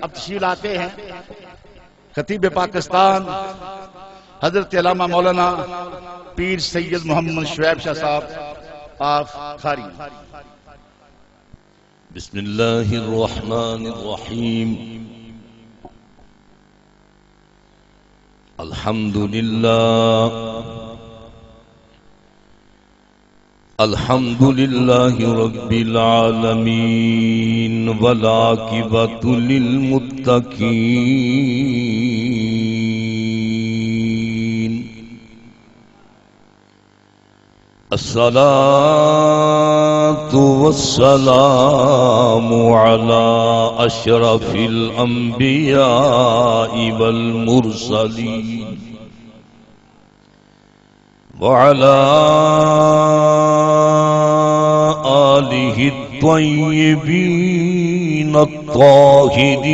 اب تشریف لاتے ہیں خطیب پاکستان حضرت علامہ مولانا پیر سید محمد شعیب شاہ صاحب آف کھاری. بسم اللہ الرحمن الرحیم. الحمد للہ رب العالمین والعاقبۃ للمتقین. الصلاة والسلام على أشرف الأنبياء والمرسلين وعلى آله الطيبين الطاهرين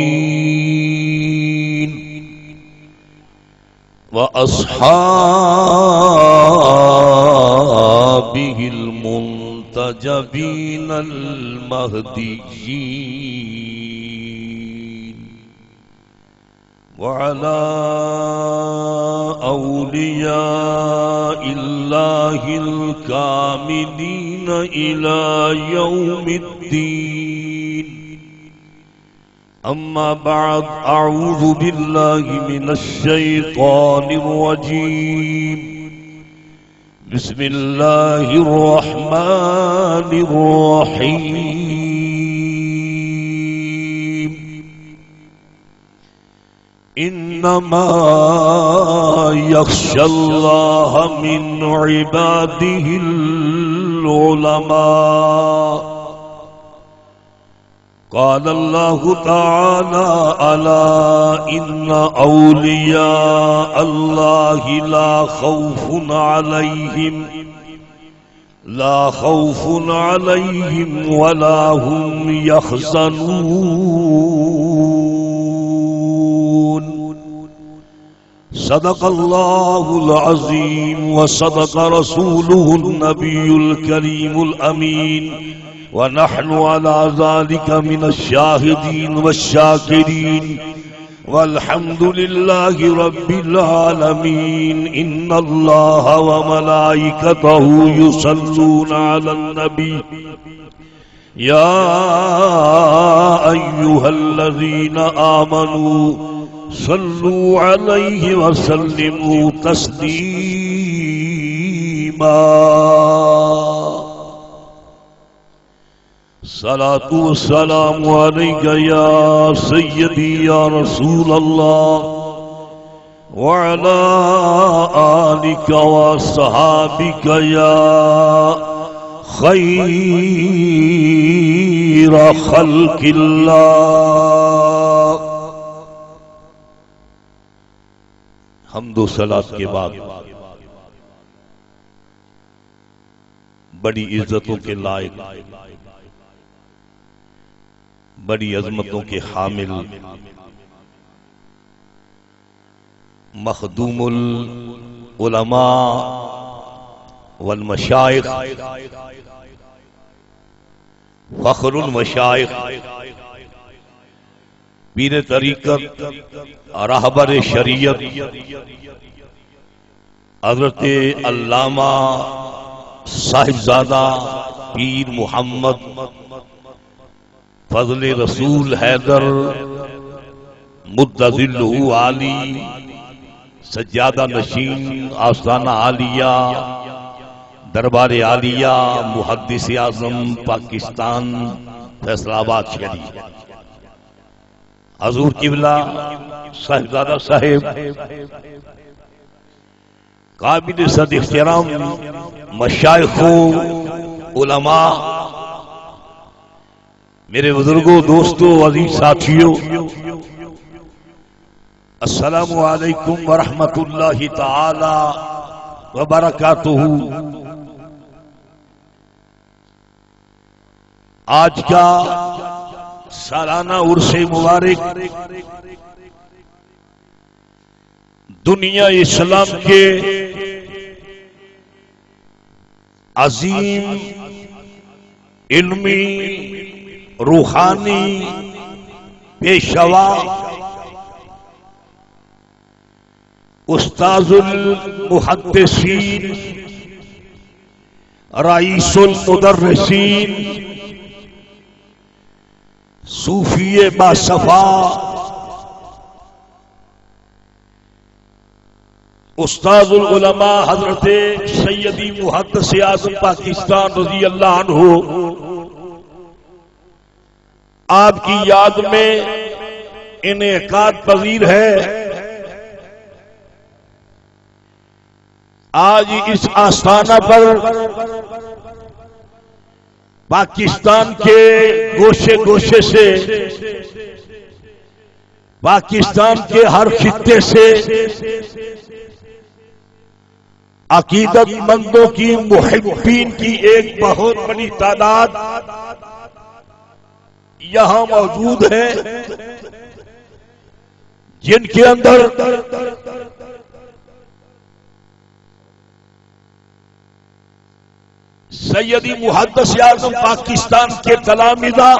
وأصحابه المنتجبين المهديين وعلى أولياء الله الكاملين إلى يوم الدين. أما بعد، أعوذ بالله من الشيطان الرجيم. بسم الله الرحمن الرحيم. إنما يخشى الله من عباده العلماء. قال الله تعالى: ألا إن أولياء الله لا خوف عليهم ولا هم يحزنون. صدق الله العظيم وصدق رسوله النبي الكريم الأمين، ونحن على ذلك من الشاهدين والشاكرين، والحمد لله رب العالمين. إن الله وملائكته يصلون على النبي يا أيها الذين آمنوا صلوا عليه وسلموا تسليما. صلاة والسلام عليك يا سيدي يا رسول الله، وعلى آلك وصحابك يا خير خلق الله. حمد و صلاۃ کے بعد بڑی عزتوں کے لائق، بڑی عظمتوں کے حامل، مخدوم العلماء والمشائخ، فخر المشائخ، پیر طریقت، راہبر شریعت، حضرت علامہ صاحبزادہ پیر محمد فضل رسول حیدر مدظلہ عالی، سجادہ نشین، آستانہ عالیہ، دربار عالیہ، محدث اعظم پاکستان فیصل آباد شریف، حضور قبلہ صاحبزادہ صاحب، قابل صد احترام مشائخ و علماء، میرے بزرگوں، دوستوں، عزیز ساتھیوں، السلام علیکم ورحمۃ اللہ تعالی وبرکاتہ. آج کا سالانہ عرس مبارک دنیا اسلام کے عظیم علمی، روحانی پیشوا استاذ المحدثین رئیس المدرسین صوفی باصفا استاذ العلماء حضرت سیدی محدث اعظم پاکستان رضی اللہ عنہ آپ کی یاد میں انعقاد پذیر ہے۔ آج اس آستانہ پر پاکستان کے گوشے گوشے سے، پاکستان کے ہر خطے سے عقیدت مندوں کی، محبین کی ایک بہت بڑی تعداد یہاں موجود ہے، جن کے اندر سیدی محدث اعظم پاکستان کے تلامذہ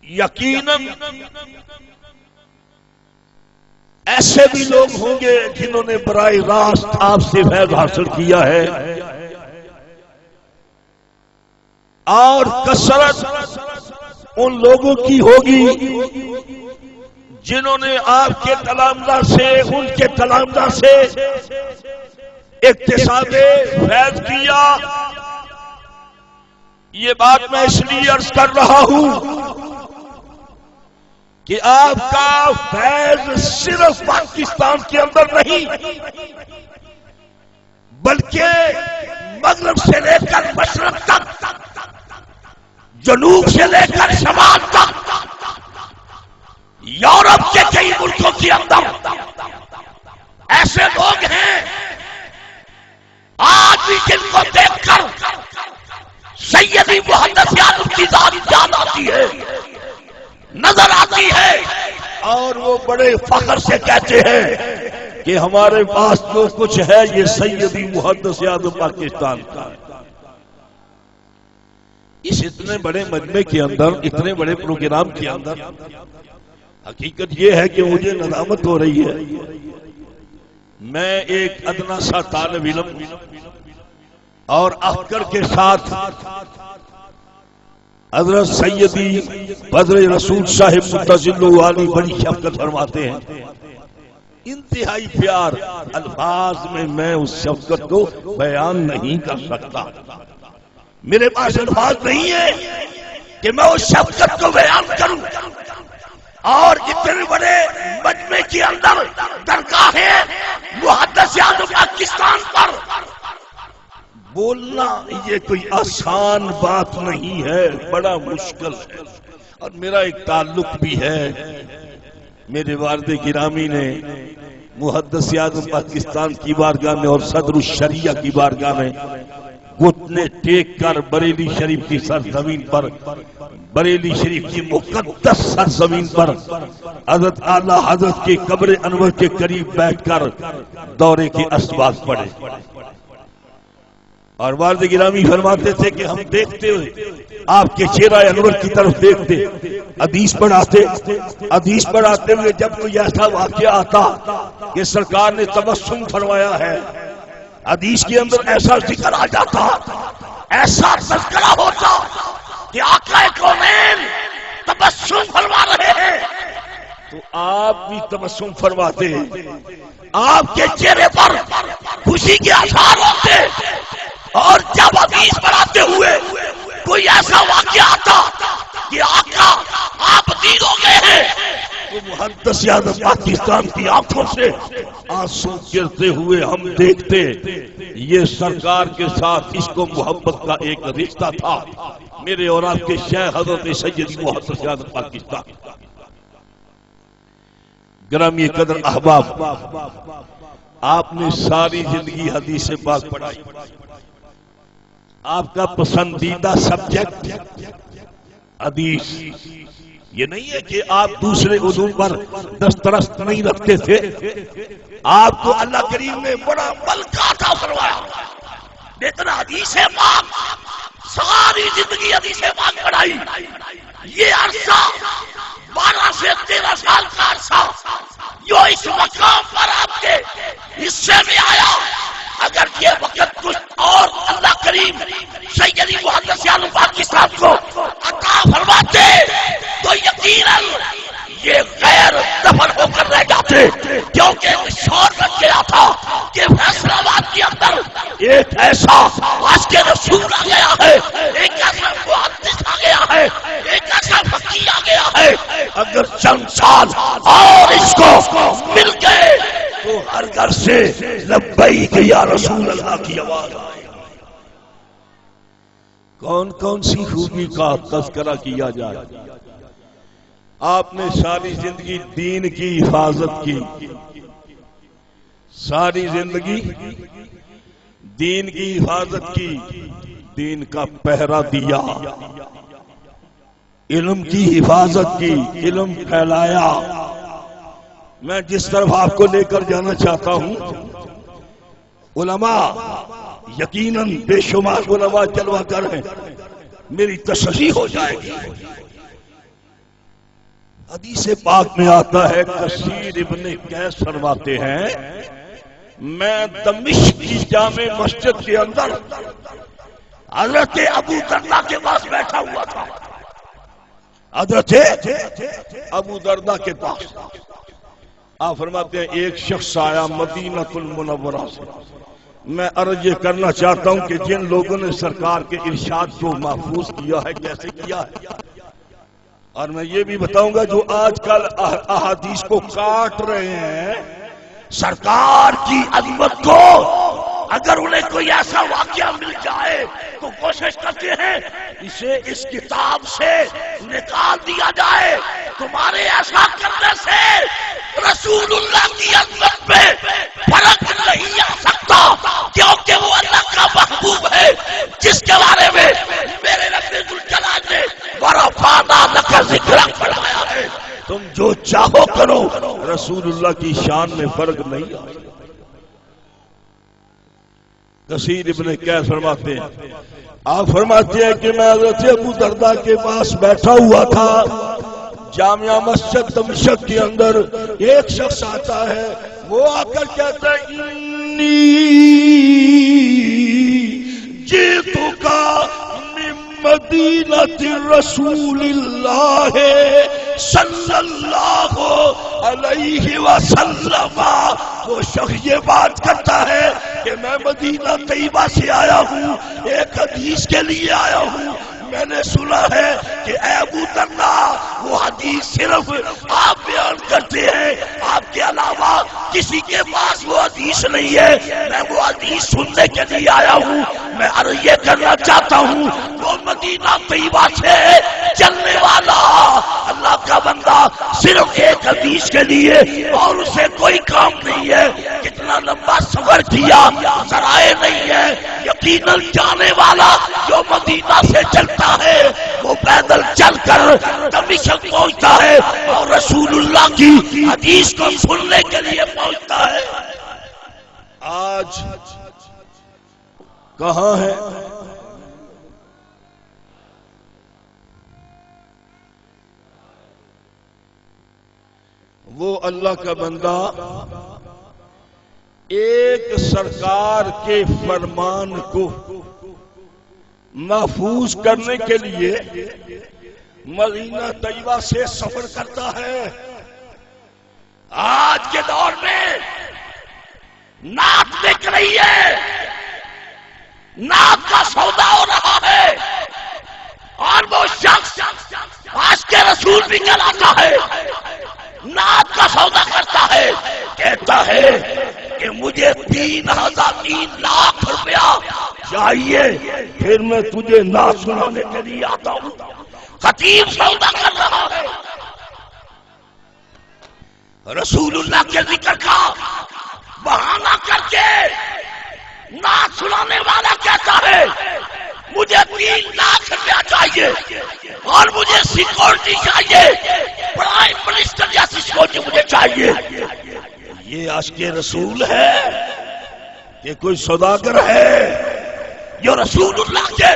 یقیناً ایسے بھی لوگ ہوں گے جنہوں نے براہ راست آپ سے فیض حاصل کیا ہے، اور کثرت ان لوگوں کی ہوگی جنہوں نے آپ کے تلامذہ سے، ان کے تلامذہ سے اکتساب فیض کیا۔ یہ بات میں اس لیے عرض کر رہا ہوں کہ آپ کا فیض صرف پاکستان کے اندر نہیں بلکہ مغرب سے لے کر مشرق تک، جنوب سے لے کر شمال تک، یورپ کے کئی ملکوں کے اندر ایسے لوگ ہیں آج بھی جن کو دیکھ کر سیدی محدث اعظم کی ذات یاد آتی ہے، نظر آتی ہے، اور وہ بڑے فخر سے کہتے ہیں کہ ہمارے پاس جو کچھ ہے یہ سیدی محدث اعظم پاکستان کا ہے۔ اس اتنے بڑے مجمع کے اندر، اتنے بڑے پروگرام کے اندر حقیقت یہ ہے کہ مجھے ندامت ہو رہی ہے، میں ایک ادنا سا طالب علم اور افکر کے ساتھ حضرت سیدی بدر رسول صاحب متضل والی بڑی شفقت فرماتے ہیں، انتہائی پیار الفاظ میں اس شفقت کو بیان نہیں کر سکتا، میرے پاس الفاظ نہیں ہے کہ میں اس شفقت کو بیان کروں، اور اتنے بڑے مجمع کے اندر درگاہ محدث اعظم پاکستان پر بولنا یہ کوئی آسان بات نہیں ہے، بڑا مشکل ہے۔ اور میرا ایک تعلق بھی ہے، میرے والد گرامی نے محدث اعظم پاکستان کی بارگاہ میں اور صدر الشریعہ کی بارگاہ میں گھٹنے ٹیک کر بریلی شریف کی سرزمین پر، بریلی شریف کی مقدس سرزمین پر حضرت اعلیٰ حضرت کے قبر انور کے قریب بیٹھ کر دورے کے اسباق پڑھے، اور والد گرامی فرماتے تھے کہ ہم دیکھتے ہوئے آپ کے چہرہ انور کی طرف دیکھتے، حدیث پڑھاتے ہوئے جب کوئی ایسا واقعہ آتا کہ سرکار نے تبسم فرمایا ہے، حدیث کے اندر ایسا ذکر آ جاتا، ایسا تذکرہ ہوتا کہ آقا کونین تبسم فرما رہے ہیں، تو آپ بھی تبسم فرماتے، آپ کے چہرے پر خوشی کے آثار ہوتے، اور جب حدیث پڑھاتے ہوئے کوئی ایسا واقعہ آتا کہ آقا آپ دید ہو گئے ہیں، تو محدث اعظم پاکستان کی آنکھوں سے آنسو گرتے ہوئے ہم دیکھتے، یہ سرکار کے ساتھ اس کو محبت کا ایک رشتہ تھا، میرے اور آپ کے شیخ حضرت سیدی محدث اعظم پاکستان۔ گرامی قدر احباب، آپ نے ساری زندگی حدیث پاک پڑھائی، آپ کا پسندیدہ سبجیکٹ حدیث، یہ نہیں ہے کہ آپ دوسرے علوم پر دسترست نہیں رکھتے تھے، آپ کو اللہ کریم نے بڑا ملکہ عطا فرمایا، لیکن حدیث پاک ساری زندگی حدیث پاک پڑھائی. یہ عرصہ 12 سے 13 سال کا عرصہ جو اس مقام پر آپ کے حصے میں آیا، اگر یہ وقت کچھ اور اللہ کریم سیدی محدث عالم پاکستان کو عطا فرماتے تو یقیناً یہ غیر دفن ہو کر رہ جاتے، کیونکہ ایک شور بچ گیا تھا کہ فیصل آباد کے اندر ایک ایسا عاشق رسول آ گیا ہے، ایک ایسا محدث آ گیا ہے، ایک ایسا فقیہ آ گیا ہے. اگر چند سال اور اس کو مل گئے تو ہر گھر سے لبیک یا رسول اللہ کی آواز آئے. کون کون سی خوبی کا تذکرہ کیا جائے؟ آپ نے ساری زندگی دین کی حفاظت کی، ساری زندگی دین کی حفاظت کی، دین کا پہرا دیا، علم کی حفاظت کی، علم پھیلایا. میں جس طرف آپ کو لے کر جانا چاہتا ہوں، علماء یقیناً بے شمار علماء جلوہ گر ہیں، میری تصحیح ہو جائے گی. حدیث پاک میں آتا ہے، کثیر ابن قیس فرماتے ہیں، میں دمشق کی جامع مسجد کے اندر حضرت ابو دردہ کے پاس بیٹھا ہوا تھا. حضرت ابو دردہ کے پاس آپ فرماتے ہیں ایک شخص آیا مدینہ المنورہ سے. میں عرض یہ کرنا چاہتا ہوں کہ جن لوگوں نے سرکار کے ارشاد کو محفوظ کیا ہے کیسے کیا ہے، اور میں یہ بھی بتاؤں گا جو آج کل احادیث کو کاٹ رہے ہیں، سرکار کی عظمت کو اگر انہیں کوئی ایسا واقعہ مل جائے تو کوشش کرتے ہیں اسے اس کتاب سے نکال دیا جائے. تمہارے ایسا کرنے سے رسول اللہ کی عظمت پہ فرق نہیں آ سکتا، کیونکہ وہ اللہ کا محبوب ہے جس کے بارے میں میرے رب ذوالجلال نے ورفعنا لک ذکرک فرمایا ہے. تم جو چاہو کرو، رسول اللہ کی شان میں فرق نہیں آئے. کثیر ابن قیس فرماتے ہیں، آپ فرماتے ہیں کہ میں حضرت ابو دردہ کے پاس بیٹھا ہوا تھا جامعہ مسجد دمشق کے اندر. ایک شخص آتا ہے، وہ آ کر کہتا ہے انی جئتک من مدینۃ رسول اللہ صلی اللہ علیہ وسلم. وہ شخص یہ بات کرتا ہے کہ میں مدینہ طیبہ سے آیا ہوں، ایک حدیث کے لیے آیا ہوں. میں نے سنا ہے کہ اے ابو دردہ وہ حدیث صرف آپ بیان کرتے ہیں، آپ کے علاوہ کسی کے پاس وہ حدیث نہیں ہے. میں وہ حدیث سننے کے لیے آیا ہوں. میں عرض یہ کرنا چاہتا ہوں، وہ مدینہ طیبہ سے چلنے والا اللہ کا بندہ صرف ایک حدیث کے لیے اور اسے کوئی کام نہیں ہے، کتنا لمبا سفر کیا، ذرائع نہیں ہے. یقیناً جانے والا جو مدینہ سے چلتا ہے وہ پیدل چل کر دمشق پہنچتا ہے اور رسول اللہ کی حدیث کو سننے کے لیے پہنچتا ہے. آج کہاں ہے؟ وہ اللہ کا بندہ ایک سرکار کے فرمان کو محفوظ کرنے کے لیے مدینہ طیبہ سے سفر کرتا ہے. آج کے دور میں نعت بک رہی ہے، نعت کا سودا ہو رہا ہے، اور وہ شخص عاشق رسول بھی کہلاتا ہے، نعت کا سودا کرتا ہے، کہتا ہے کہ مجھے 3 لاکھ روپیہ چاہیے پھر میں تجھے نعت سنانے کے لیے آتا ہوں. خطیب سودا کر رہا ہے. رسول اللہ کے ذکر کا بہانہ کر کے نعت سنانے والا کہتا ہے مجھے 3 لاکھ روپیہ چاہیے اور مجھے سیکورٹی چاہیے، پرائم منسٹر جیسی سیکورٹی مجھے چاہیے. یہ عاشق رسول ہے کہ کوئی سوداگر ہے؟ جو رسول اللہ کے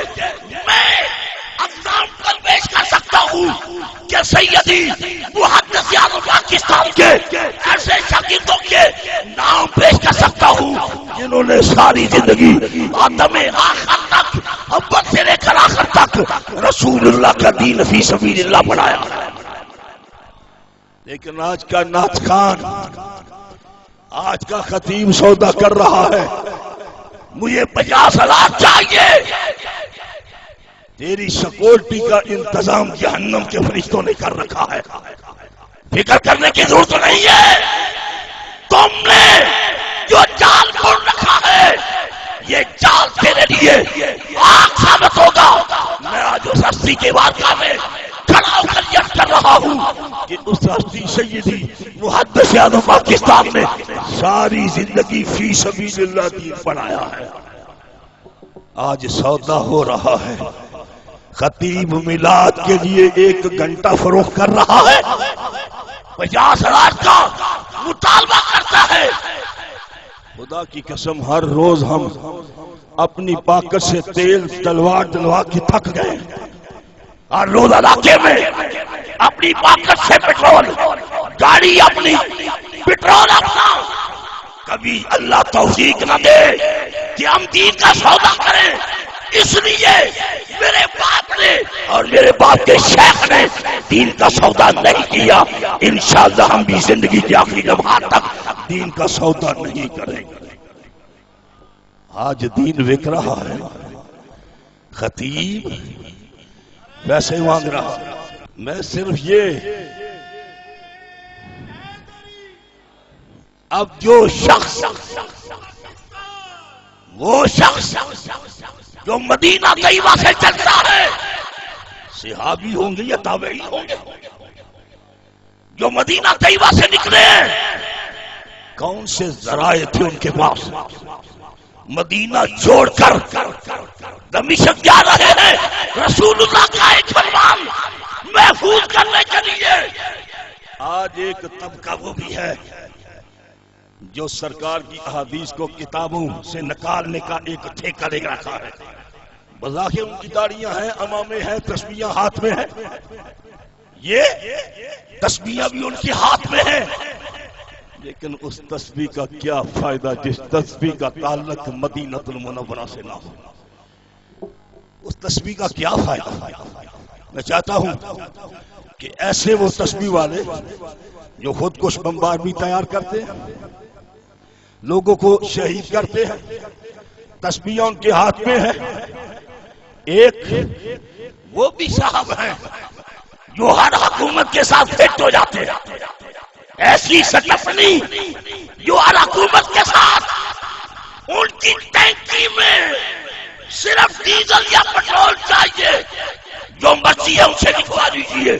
سیدی محدث اعظم پاکستان کے ایسے شاگردوں کے نام پیش کر سکتا ہوں جنہوں نے ساری زندگی آدم آخر تک، اول سے لے کر آخر تک رسول اللہ کا دین فی سبیل اللہ پڑھایا. لیکن آج کا نعت خان، آج کا خطیب سودا کر رہا ہے. مجھے 50,000 چاہیے. تیری سیکورٹی کا انتظام جہنم کے فرشتوں نے کر رکھا ہے. فکر کرنے کی ضرورت نہیں ہے. تم نے جو جال کھول رکھا ہے یہ جال تیرے لیے آگ ثابت ہوگا. میں آج اس ہستی کے واقعہ میں کھڑا ہو کر یاد کر رہا ہوں کہ اس ہستی سیدی محدث اعظم پاکستان نے ساری زندگی فی سبیل اللہ دین پڑھایا ہے. آج سودا ہو رہا ہے. خطیب میلاد کے لیے 1 گھنٹہ فروخت کر رہا ہے. 50,000 کا مطالبہ کرتا ہے. خدا کی قسم ہر روز ہم اپنی پاکٹ سے تیل ڈلوا کے تھک گئے. ہر روز علاقے میں اپنی پاکٹ سے پیٹرول، گاڑی اپنی، پیٹرول اپنا. کبھی اللہ توفیق نہ دے کہ ہم دین کا سودا کریں. اس لیے میرے باپ نے اور میرے باپ کے شیخ نے دین کا سودا نہیں کیا. انشاءاللہ ہم بھی زندگی کے آخری لمحات تک دین کا سودا نہیں کریں گے. آج دین بک رہا ہے. خطیب پیسے مانگ رہا. میں صرف یہ، اب جو شخص، وہ شخص جو مدینہ طیبہ سے چلتا ہے، صحابی ہوں گے یا تابعی ہوں گے، جو مدینہ طیبہ سے نکلے کون سے ذرائع تھے ان کے پاس؟ مدینہ چھوڑ کر دمشق جا رہے ہیں رسول اللہ کا ایک فرمان محفوظ کرنے کے لیے. آج ایک طبقہ وہ بھی ہے جو سرکار کی احادیث کو کتابوں سے نکالنے کا ایک ٹھیکہ لے رکھا ہے. بظاہر ان کی داڑیاں ہیں، امامے ہیں، تسبیحاں ہاتھ میں ہیں. یہ تسبیحاں بھی ان کے ہاتھ میں ہیں، لیکن اس تسبیح کا کیا فائدہ جس تسبیح کا تعلق مدینہ المنورہ سے نہ ہو؟ اس تسبیح کا کیا فائدہ؟ میں چاہتا ہوں کہ ایسے وہ تسبیح والے جو خود کش بمبار بھی تیار کرتے ہیں، لوگوں کو شہید کرتے ہیں، تسبیح ان کے ہاتھ میں ہے. ایک وہ بھی صاحب ہیں جو ہر حکومت کے ساتھ فٹ ہو جاتے ہیں. ایسی سٹفنی جو ہر حکومت کے ساتھ، ان کی ٹینکی میں صرف ڈیزل یا پیٹرول چاہیے، جو مرضی ہے اسے لکھوا دیجیے.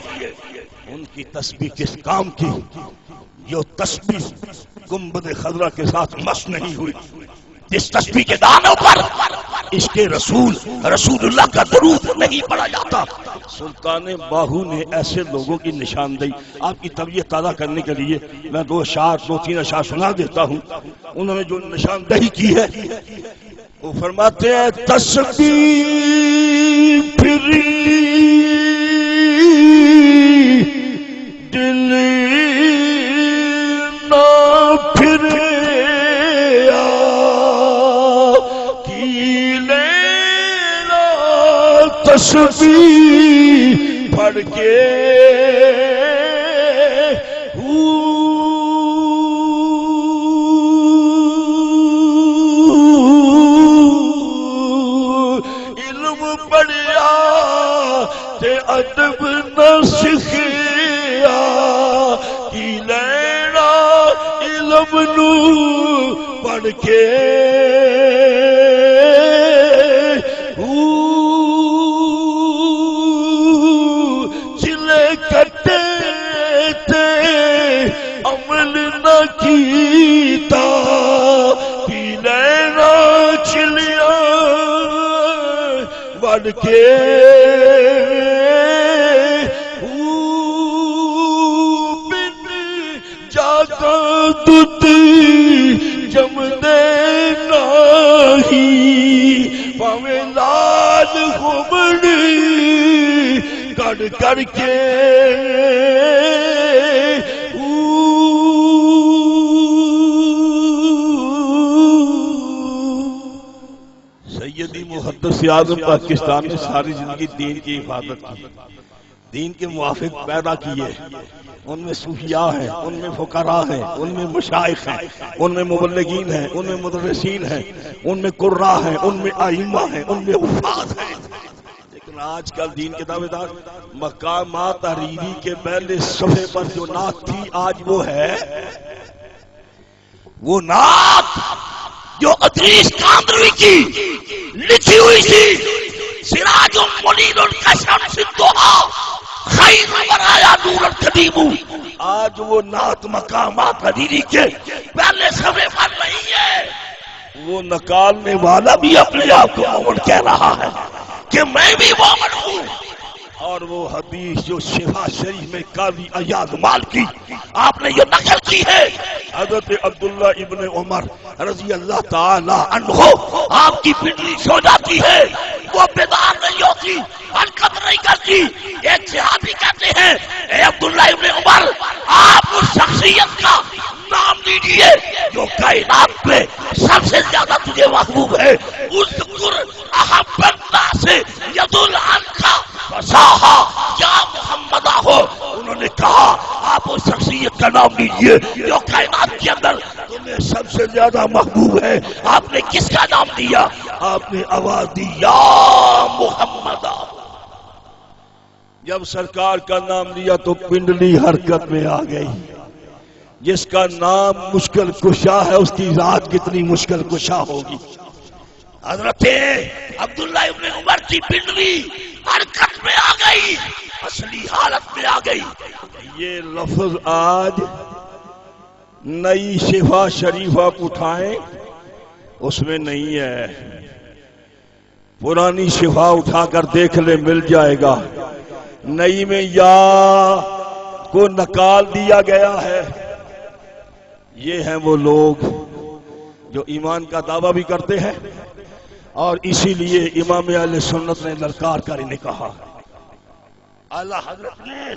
ان کی تسبیح کس کام کی؟ جو تسبیح گنبد خضرا کے ساتھ مس نہیں ہوئی، جس تسبیح کے دانوں پر عشق رسول اللہ کا درود نہیں پڑھا جاتا. سلطان باہو نے ایسے لوگوں کی نشاندہی، آپ کی طبیعت تازہ کرنے کے لیے میں 2-3 اشعار سنا دیتا ہوں. انہوں نے جو نشاندہی کی ہے وہ فرماتے ہیں: تسبیح پھری دل نہ پھرے تسبیح پڑھ کے علم پڑھیا تے ادب نہ سکھیا کی لینا علم نو پڑھ کے عمل نہ کیتا پی لینا چلیا وڑ کے بن جاتا دودھ جم دے نہیں پاویں لال ہومڑی کٹ کر کے سیدی محدث اعظم پاکستان نے ساری زندگی دین کی حفاظت کی، دین کے موافق پیدا کیے، ان میں صوفیاء ہیں، ان میں فقراء ہیں، ان میں مشائخ ہیں، ان میں مبلغین ہیں، ان میں مدرسین ہیں، ان میں قراء ہیں، ان میں ائمہ ہیں، ان میں حفاظ ہیں۔ لیکن آج کل دین کے دعوے دار مقامات تحریری کے پہلے صفحے پر جو نعت تھی آج وہ ہے، وہ نعت جو ادریس کاندروی کی لکھی ہوئی تھی، سراج منیر کشمس الضحیٰ خیر برایا نور القدیم، آج وہ نعت مقامات حریری کے پہلے صفحے پر نہیں ہے۔ وہ نکالنے والا بھی اپنے آپ کو مومن کہہ رہا ہے کہ میں بھی مومن ہوں، اور وہ حدیث جو شفا شریف میں قاضی ایاز مالکی آپ نے یہ نقل کی ہے، حضرت عبداللہ ابن عمر رضی اللہ تعالی عنہ آپ کی پنڈلی سو جاتی ہے، وہ بیدار نہیں ہوتی، حرکت نہیں کرتی۔ ایک صحابی کہتے ہیں اے عبداللہ ابن عمر، آپ اس شخصیت کا نام لیجیے جو کائنات میں سب سے زیادہ تجھے محبوب ہے، اذکر احب الناس یدل عنک فصاحا یا محمد ہو۔ انہوں نے کہا آپ اس شخصیت کا نام لیجیے جو کائنات کے اندر تمہیں سب سے زیادہ محبوب ہے۔ آپ نے کس کا نام دیا؟ آپ نے آواز دی یا محمد۔ جب سرکار کا نام لیا تو پنڈلی حرکت میں آ گئی۔ جس کا نام مشکل کشا ہے اس کی ذات کتنی مشکل کشا ہوگی۔ حضرت عبداللہ ابن عمر کی پنڈلی حرکت میں آ گئی، اصلی حالت میں آ گئی۔ یہ لفظ آج نئی شفا شریف آپ اٹھائیں اس میں نہیں ہے، پرانی شفا اٹھا کر دیکھ لے مل جائے گا۔ نئی میں یا کو نکال دیا گیا ہے۔ یہ ہیں وہ لوگ جو ایمان کا دعویٰ بھی کرتے ہیں، اور اسی لیے امام اہل سنت نے للکار کر انہیں کہا، اعلیٰ حضرت نے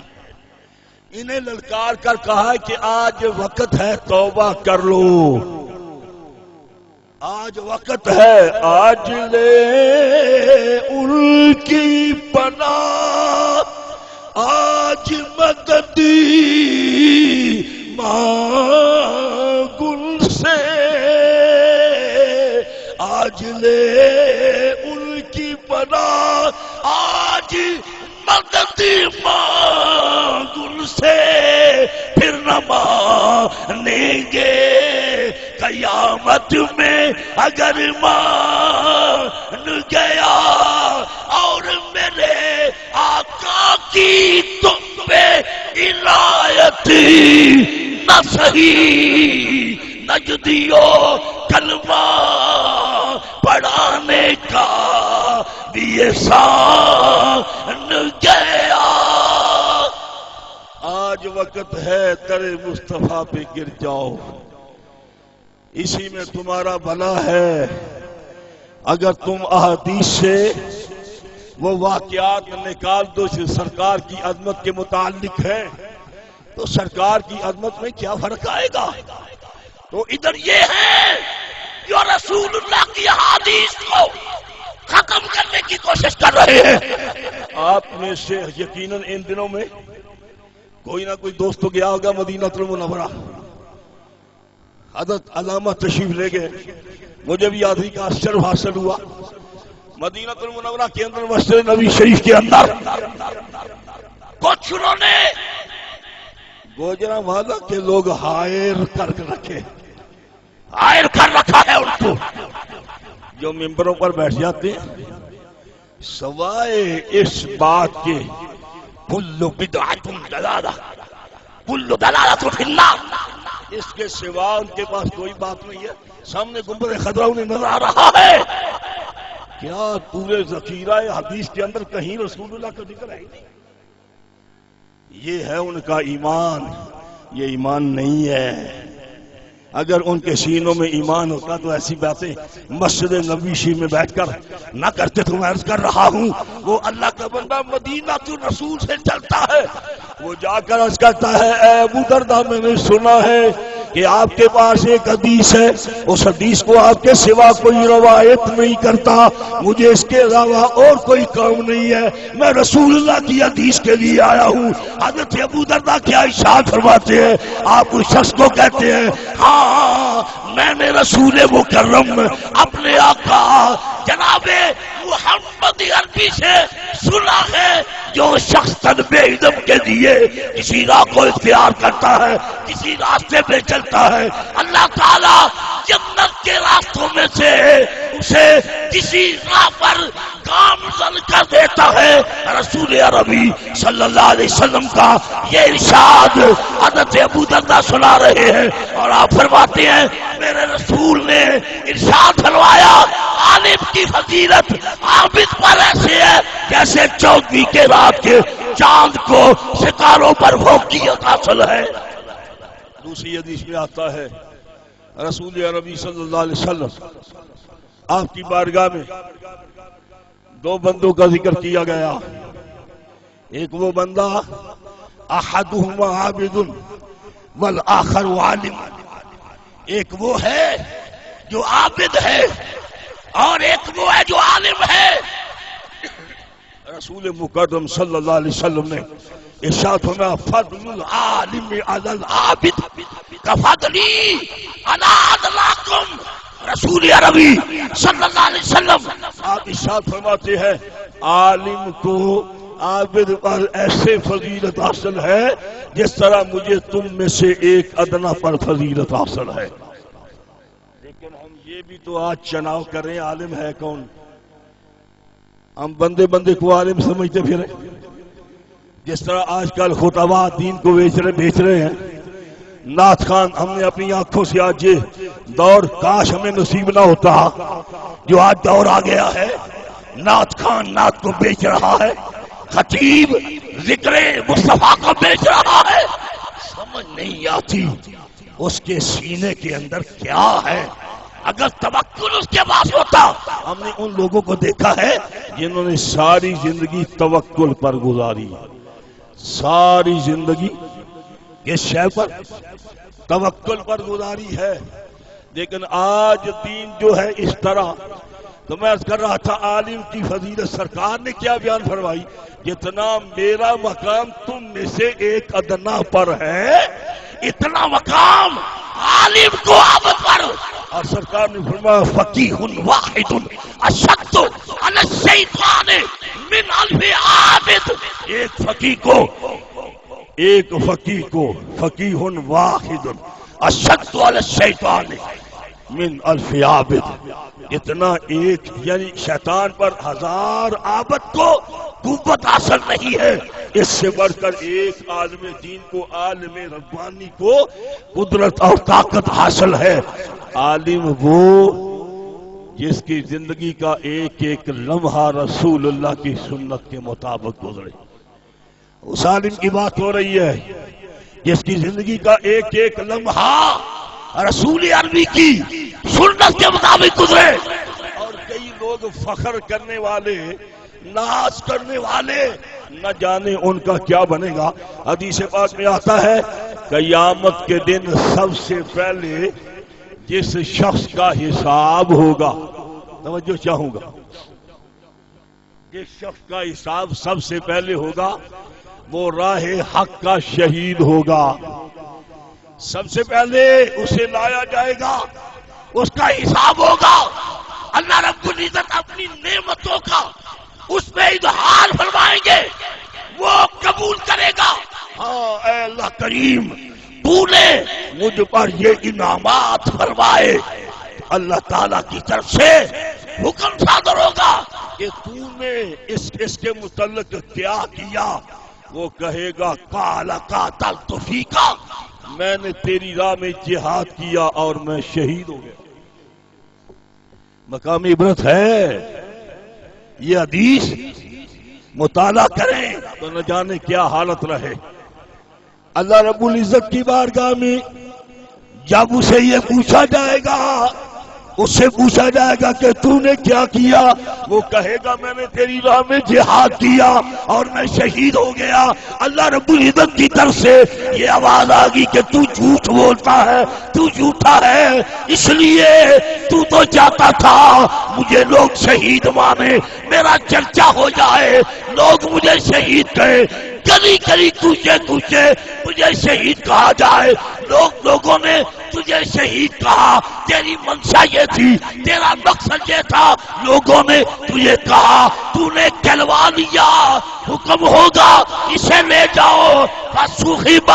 انہیں للکار کر کہا کہ آج وقت ہے توبہ کر لو، آج وقت ہے، آج لے ان کی پناہ، آج مدد مانگ ان سے، آج لے ان کی پناہ، آج مدد مانگ ان سے، پھر نہ مانیں گے قیامت میں اگر مان گیا، اور میرے آقا کی تم پہ عنایت نہ سہی، نجدیو کلمہ پڑھانے کا بھی احسان گیا۔ آج وقت ہے در مصطفیٰ پہ گر جاؤ، اسی میں تمہارا بھلا ہے۔ اگر تم احادیث سے وہ واقعات نکال دو جو سرکار کی عظمت کے متعلق ہے تو سرکار کی عظمت میں کیا فرق آئے گا؟ تو ادھر یہ ہے جو رسول اللہ کی احادیث کو ختم کرنے کی کوشش کر رہے ہیں۔ آپ میں سے یقیناً ان دنوں میں کوئی نہ کوئی دوست تو گیا ہوگا مدینہ المنورہ، حضرت علامہ تشریف لے گئے، مجھے بھی یاد ہی کا شرف حاصل ہوا۔ مدینہ المنورہ کے اندر مسجد نبی شریف کے اندر کچھ انہوں نے گوجرا والا کے لوگ ہائر کر رکھے، ہائر کر رکھا ہے ان کو، جو ممبروں پر بیٹھ جاتے ہیں سوائے اس بات کے کل بدعۃ ضلالہ کل ضلالۃ فی النار، اس کے سوا ان کے پاس کوئی بات نہیں ہے۔ سامنے گنبد خضرا انہیں نظر آ رہا ہے، کیا پورے ذخیرہ حدیث کے اندر کہیں رسول اللہ کا ذکر ہے ہی نہیں؟ یہ ہے ان کا ایمان، یہ ایمان نہیں ہے۔ اگر ان کے سینوں میں ایمان ہوتا تو ایسی باتیں مسجد نبوی شریف میں بیٹھ کر نہ کرتے. تو میں عرض کر رہا ہوں وہ اللہ کا بندہ مدینہ تو رسول سے چلتا ہے، وہ جا کر عرض کرتا ہے اے ابو درداء میں نے سنا ہے کہ آپ کے پاس ایک حدیث ہے، اس حدیث کو آپ کے سوا کوئی روایت نہیں کرتا، مجھے اس کے علاوہ اور کوئی کام نہیں ہے، میں رسول اللہ کی حدیث کے لیے آیا ہوں. حضرت ابو درداء کیا ارشاد فرماتے ہیں؟ آپ اس شخص کو کہتے ہیں ہاں میں نے رسول مکرم اپنے آقا جناب محمد عربی سے سنا ہے جو شخص طلب علم کے لیے کسی راہ کو اختیار کرتا ہے، کسی راستے پہ چلتا ہے، اللہ تعالیٰ جنت کے راستوں میں سے اسے کسی راہ پر گامزن کر دیتا ہے. رسول عربی صلی اللہ علیہ وسلم کا یہ ارشاد حضرت ابو درداء سنا رہے ہیں اور آپ فرماتے ہیں میرے رسول نے ارشاد فرمایا عالم کی فضیلت عابد پر ایسے ہے جیسے 14ویں کے رات کے چاند کو ستاروں پر فوقیت حاصل ہے. دوسری حدیث میں آتا ہے رسول عربی صلی اللہ علیہ وسلم آپ کی بارگاہ میں دو بندوں کا ذکر کیا گیا. ایک وہ بندہ احدہما عابد والآخر عالم، ایک وہ ہے جو عابد ہے اور ایک وہ ہے جو عالم ہے. رسول مکرم صلی اللہ علیہ وسلم نے ارشاد فرمایا فضل العالم علی العابد کفضلی علی ادناکم. رسول عربی صلی اللہ علیہ وسلم آپ ارشاد فرماتے ہیں عالم کو عابد پر ایسے فضیلت حاصل ہے جس طرح مجھے تم میں سے ایک ادنا پر فضیلت حاصل ہے. لیکن ہم یہ بھی تو آج چناؤ کریں عالم ہے کون؟ ہم بندے بندے کو عالم سمجھتے پھریں. جس طرح آج کل خطباء دین کو بیچ رہے ہیں. نعت خان ہم نے اپنی آنکھوں سے آج یہ دور کاش ہمیں نصیب نہ ہوتا جو آج دور آ گیا ہے. نعت خان نعت کو بیچ رہا ہے، خطیب ذکر مصطفیٰ کو بیچ رہا ہے. سمجھ نہیں آتی اس کے سینے کے اندر کیا ہے. اگر توکل اس کے پاس ہوتا. ہم نے ان لوگوں کو دیکھا ہے جنہوں نے ساری زندگی توکل پر گزاری، ساری زندگی اس شے پر توکل پر گزاری ہے. لیکن آج دین جو ہے اس طرح. تو میں عرض کر رہا تھا عالم کی فضیلت سرکار نے کیا بیان فرمائی؟ جتنا میرا مقام تم میں سے ایک ادنا پر ہے اتنا مقام عالم کو عابد پر. اور سرکار نے فرمایا فقیہ واحد اشد علی الشیطان من الف عابد. ایک فقیہ کو فقیہ واحد اشد علی الشیطان من الف عابد. اتنا ایک یعنی شیطان پر 1000 عابد کو قوت حاصل نہیں ہے. اس سے بڑھ کر ایک عالم دین کو، عالم ربانی کو قدرت اور طاقت حاصل ہے. عالم وہ جس کی زندگی کا ایک ایک لمحہ رسول اللہ کی سنت کے مطابق گزرے. اس عالم کی بات ہو رہی ہے جس کی زندگی کا ایک ایک لمحہ رسول عربی کی سنت کے مطابق گزرے. اور کئی لوگ فخر کرنے والے، ناز کرنے والے، نہ جانے ان کا کیا بنے گا. حدیث پاک میں آتا ہے قیامت کے دن سب سے پہلے جس شخص کا حساب ہوگا، توجہ چاہوں گا، جس شخص کا حساب سب سے پہلے ہوگا وہ راہ حق کا شہید ہوگا. سب سے پہلے اسے لایا جائے گا، اس کا حساب ہوگا. اللہ رب العزت اپنی نعمتوں کا اس میں اظہار فرمائیں گے، وہ قبول کرے گا. ہاں اے اللہ کریم تو نے مجھ پر یہ انعامات فرمائے. اللہ تعالیٰ کی طرف سے حکم صادر ہوگا کہ تو نے اس کے متعلق کیا کیا. وہ کہے گا قال قاتلت فیک، میں نے تیری راہ میں جہاد کیا اور میں شہید ہو گیا. مقام عبرت ہے یہ حدیث. مطالعہ کریں تو نہ جانے کیا حالت رہے. اللہ رب العزت کی بارگاہ میں جب اسے یہ پوچھا جائے گا، اس سے پوچھا جائے گا کہ تو نے کیا کیا، وہ کہے گا میں نے تیری راہ میں جہاد کیا اور میں شہید ہو گیا۔ اللہ رب العزت کی طرف سے یہ آواز آ گئی کہ تو جھوٹ بولتا ہے، تو جھوٹا ہے، اس لیے تو چاہتا تھا مجھے لوگ شہید مانے، میرا چرچا ہو جائے، لوگ مجھے شہید کہے، گلی گلی کوچے کوچے مجھے شہید کہا جائے، لوگوں نے تجھے شہید کہا، تیری منشا یہ تھی، تیرا مقصد یہ تھا، لوگوں نے تجھے کہا، تو نے کہلوا لیا، حکم ہوگا اسے لے جاؤ، فَسُحِبَ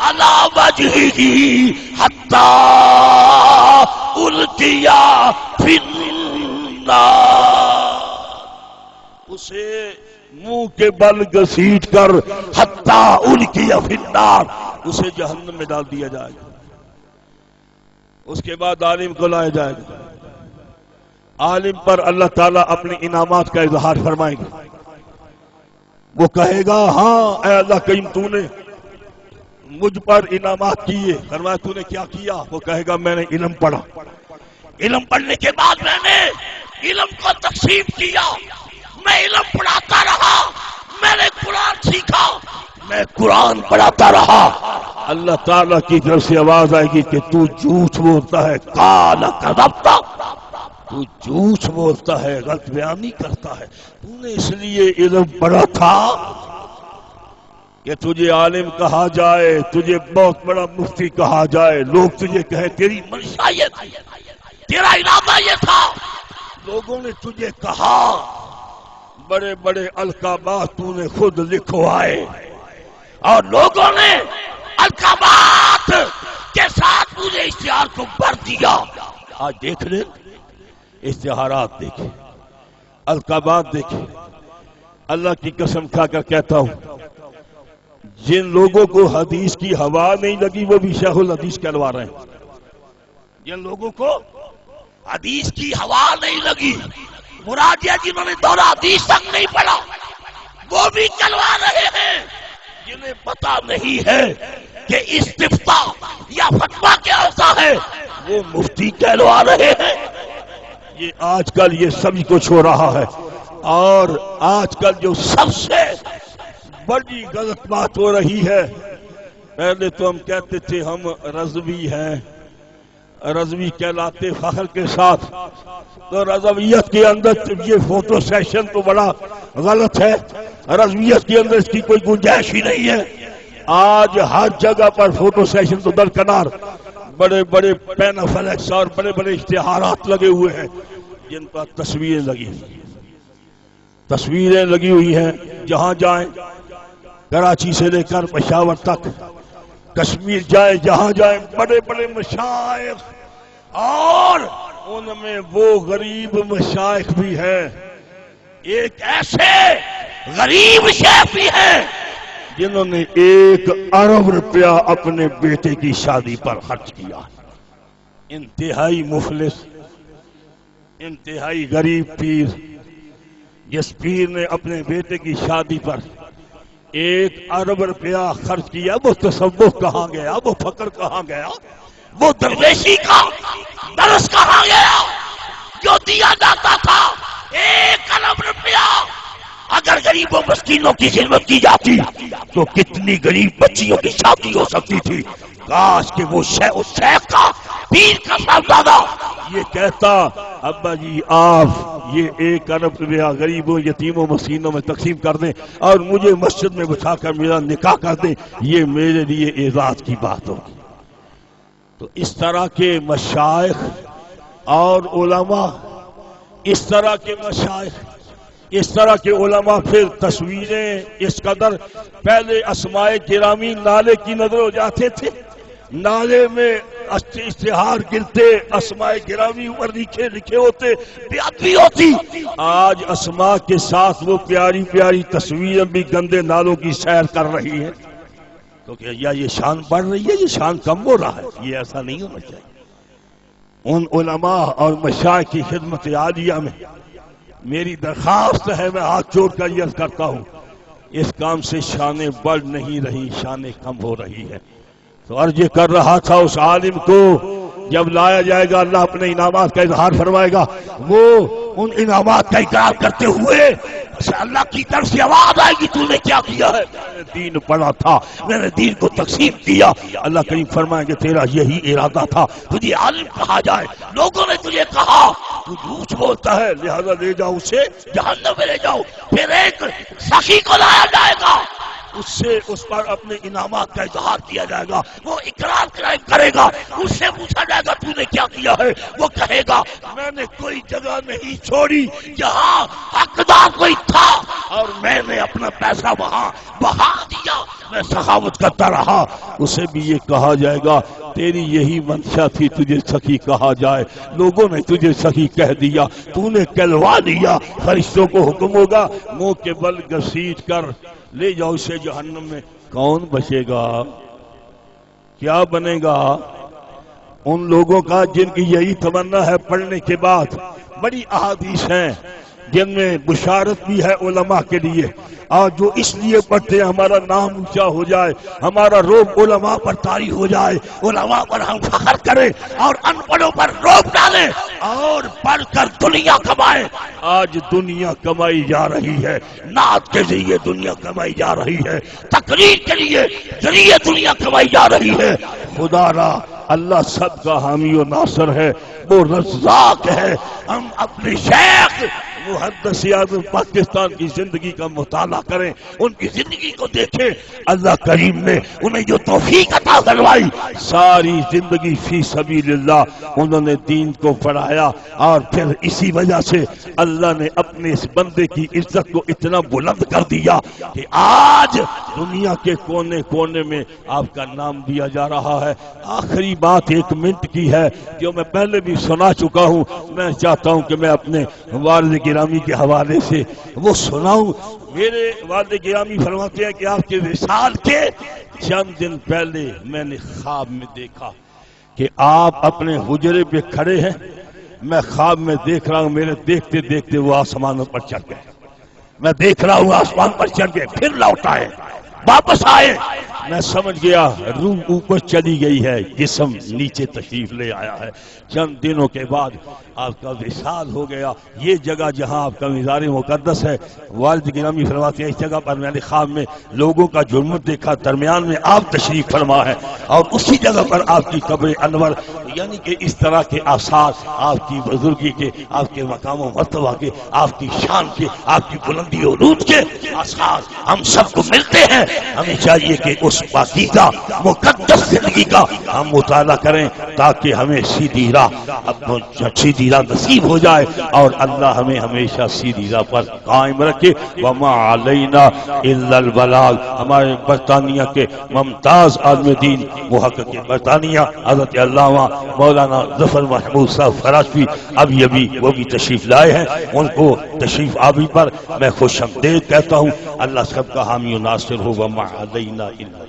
عَلَى وَجْهِهِ حَتَّى أُلْقِيَ فِي النَّارِ، اسے منہ کے بل گھسیٹ کر حتیٰ القی فی النار، اسے جہنم میں ڈال دیا جائے گا۔ اس کے بعد عالم کو لایا جائے گا، عالم پر اللہ تعالیٰ اپنے انعامات کا اظہار فرمائیں گے۔ وہ کہے گا ہاں اے اللہ کریم تو نے مجھ پر انعامات کیے، فرمایا تو نے کیا کیا؟ وہ کہے گا میں نے علم پڑھا، علم پڑھنے کے بعد میں نے علم کو تقسیم کیا، میں علم پڑھاتا رہا، میں نے قرآن سیکھا، میں قرآن پڑھاتا رہا۔ اللہ تعالیٰ کی طرف سے آواز آئے گی کہ تو جھوٹ بولتا ہے، قال کذبت، تو جھوٹ بولتا ہے، غلط بیانی کرتا ہے، تو نے اس لیے علم پڑھا تھا کہ تجھے عالم کہا جائے، تجھے بہت بڑا مفتی کہا جائے، لوگ تجھے کہے تیری منشا یہ تھی، تیرا ارادہ یہ تھا، لوگوں نے تجھے کہا، بڑے بڑے القابات تو نے خود لکھوائے اور لوگوں نے القابات کے ساتھ مجھے اشتہار کو بھر دیا۔ آج دیکھ لیں، اشتہارات دیکھیں، القابات دیکھیں، اللہ کی قسم کھا کر کہتا ہوں جن لوگوں کو حدیث کی ہوا نہیں لگی وہ بھی شیخ الحدیث کہلوا رہے ہیں، جن لوگوں کو حدیث کی ہوا نہیں لگی، مراد یہ جنہوں نے دورہ حدیث تک نہیں پڑھا وہ بھی کہلوا رہے ہیں، جنہیں پتا نہیں ہے کہ استفتاء یا فتویٰ کیا ہوتا ہے وہ مفتی کہلوا رہے ہیں۔ یہ آج کل یہ سب کچھ ہو رہا ہے، اور آج کل جو سب سے بڑی غلط بات ہو رہی ہے، پہلے تو ہم کہتے تھے ہم رضوی ہیں، رضوی کہلاتے فخر کے ساتھ، تو رضویت کے اندر یہ فوٹو سیشن تو بڑا غلط ہے، رضویت کے اندر اس کی کوئی گنجائش ہی نہیں ہے۔ آج ہر جگہ پر فوٹو سیشن تو درکنار، بڑے بڑے پینافلیکس اور بڑے بڑے اشتہارات لگے ہوئے ہیں جن پر تصویریں لگی ہوئی، تصویریں لگی ہوئی ہیں، جہاں جائیں، کراچی سے لے کر پشاور تک، کشمیر جائیں، جہاں جائیں، بڑے بڑے مشائخ، اور ان میں وہ غریب مشائخ بھی ہیں، ایک ایسے غریب شیخ بھی ہیں جنہوں نے 1 ارب روپیہ اپنے بیٹے کی شادی پر خرچ کیا، انتہائی مفلس، انتہائی غریب پیر، جس پیر نے اپنے بیٹے کی شادی پر 1 ارب روپیہ خرچ کیا، وہ تصوف کہاں گیا، وہ فقر کہاں گیا، وہ درویشی کا درس کہاں گیا جو دیا جاتا تھا 1 ارب روپیہ؟ اگر غریبوں مسکینوں کی خدمت کی جاتی تو کتنی غریب بچیوں کی شادی ہو سکتی تھی۔ کاش کہ وہ شیخ کا، پیر کا صاحبزادہ یہ کہتا ابا جی آپ یہ 1 ارب روپیہ غریبوں، یتیموں، مسکینوں میں تقسیم کر دیں اور مجھے مسجد میں بٹھا کر میرا نکاح کر دیں، یہ میرے لیے اعزاز کی بات ہوگی۔ تو اس طرح کے مشائخ اور علماء، اس طرح کے مشائخ، اس طرح کے علماء، پھر تصویریں اس قدر، پہلے اسماء گرامی نالے کی نظر ہو جاتے تھے، نالے میں اشتہار گرتے، اسماء گرامی اوپر لکھے ہوتے، بیعدبی ہوتی۔ آج اسماء کے ساتھ وہ پیاری پیاری تصویریں بھی گندے نالوں کی سیر کر رہی ہیں، تو کہ یا یہ شان بڑھ رہی ہے، یہ شان کم ہو رہا ہے، یہ ایسا نہیں ہونا چاہیے۔ ان علماء اور مشائخ کی خدمت عالیہ میں میری درخواست ہے، میں ہاتھ جوڑ کر عرض کرتا ہوں، اس کام سے شانیں بڑھ نہیں رہی، شانیں کم ہو رہی ہے۔ تو عرض کر رہا تھا اس عالم کو جب لایا جائے گا اللہ اپنے انعامات کا اظہار فرمائے گا، وہ ان انعامات کا اقرار کرتے ہوئے اللہ کی طرف سے آواز آئے گی تو نے کیا کیا ہے؟ میں نے دین پڑھا تھا، میں نے دین کو تقسیم کیا۔ اللہ کریم فرمائیں گے تیرا یہی ارادہ تھا، تجھے عالم کہا جائے، لوگوں نے تجھے کہا تو جھوٹ بولتا ہے، لہذا لے جاؤ اسے جہنم میں لے جاؤ۔ پھر ایک سخی کو لایا جائے گا، اس سے اس پر اپنے انعامات کا اظہار کیا جائے گا، وہ اقرار کرے گا، اس سے پوچھا جائے گا تو نے کیا کیا ہے؟ وہ کہے گا میں نے کوئی جگہ نہیں چھوڑی جہاں حقدار کوئی تھا اور میں نے اپنا پیسہ وہاں بہا دیا، میں سخاوت کرتا رہا۔ اسے بھی یہ کہا جائے گا تیری یہی منشا تھی تجھے سخی کہا جائے، لوگوں نے تجھے سخی کہہ دیا، تو نے کہلوا دیا۔ فرشتوں کو حکم ہوگا منہ کے بل گھسیٹ کر لے جاؤ اسے جہنم میں۔ کون بچے گا؟ کیا بنے گا؟ ان لوگوں کا جن کی یہی تمنا ہے۔ پڑھنے کے بعد بڑی احادیث ہیں جن میں بشارت بھی ہے علماء کے لیے، اور جو اس لیے پڑھتے ہیں ہمارا نام اونچا ہو جائے، ہمارا روب علماء پر طاری ہو جائے، علماء پر ہم فخر کریں اور ان پڑھوں پر روب ڈالیں اور پڑھ کر دنیا کمائیں۔ آج دنیا کمائی جا رہی ہے، نعت کے ذریعے دنیا کمائی جا رہی ہے، تقریر کے ذریعے دنیا کمائی جا رہی ہے۔ خدا را اللہ سب کا حامی و ناصر ہے، وہ رزاق ہے۔ ہم اپنے شیخ محدث اعظم پاکستان کی زندگی کا مطالعہ کریں، ان کی زندگی کو دیکھیں۔ اللہ کریم نے انہیں جو توفیق عطا فرمائی، ساری زندگی فی سبیل اللہ انہوں نے دین کو پڑھایا، اور پھر اسی وجہ سے اللہ نے اپنے اس بندے کی عزت کو اتنا بلند کر دیا کہ آج دنیا کے کونے کونے میں آپ کا نام دیا جا رہا ہے۔ آخری بات 1 منٹ کی ہے جو میں پہلے بھی سنا چکا ہوں، میں چاہتا ہوں کہ میں اپنے والد گرامی کے حوالے سے وہ سناؤں۔ میرے والد گرامی فرماتے ہیں کہ آپ کے وصال کے چند دن پہلے میں نے خواب میں دیکھا کہ آپ اپنے حجرے پہ کھڑے ہیں، میں خواب میں دیکھ رہا ہوں، میرے دیکھتے دیکھتے وہ آسمانوں پر چڑھ گئے، میں دیکھ رہا ہوں آسمان پر چڑھ گئے، پھر لوٹ آئے، واپس آئے، میں سمجھ گیا روح اوپر چلی گئی ہے، جسم نیچے تشریف لے آیا ہے۔ چند دنوں کے بعد آپ کا وصال ہو گیا۔ یہ جگہ جہاں آپ کا مزار مقدس ہے، والد گرامی فرماتے ہیں اس جگہ پر میں نے خواب میں لوگوں کا جرمت دیکھا، درمیان میں آپ تشریف فرما ہے، اور اسی جگہ پر آپ کی قبر انور، یعنی کہ اس طرح کے آثار آپ کی بزرگی کے، آپ کے مقام و مرتبہ کے، آپ کی شان کے، آپ کی بلندی و عروج کے آثار ہم سب کو ملتے ہیں۔ ہمیں چاہیے کہ اس پاکیزہ مقدس زندگی کا ہم مطالعہ کریں تاکہ ہمیں سیدھی راہ نصیب ہو جائے، اور اللہ ہمیں ہمیشہ سیدھی راہ پر قائم رکھے۔ وما علینا الا البلاغ۔ ہمارے برطانیہ کے ممتاز عالم دین محقق برطانیہ حضرت علامہ مولانا ظفر محمود صاحب فراشفی ابھی وہ بھی تشریف لائے ہیں، ان کو تشریف آوری پر میں خوش آمدید کہتا ہوں۔ اللہ سب کا حامی و ناصر ہو۔ وما علینا الا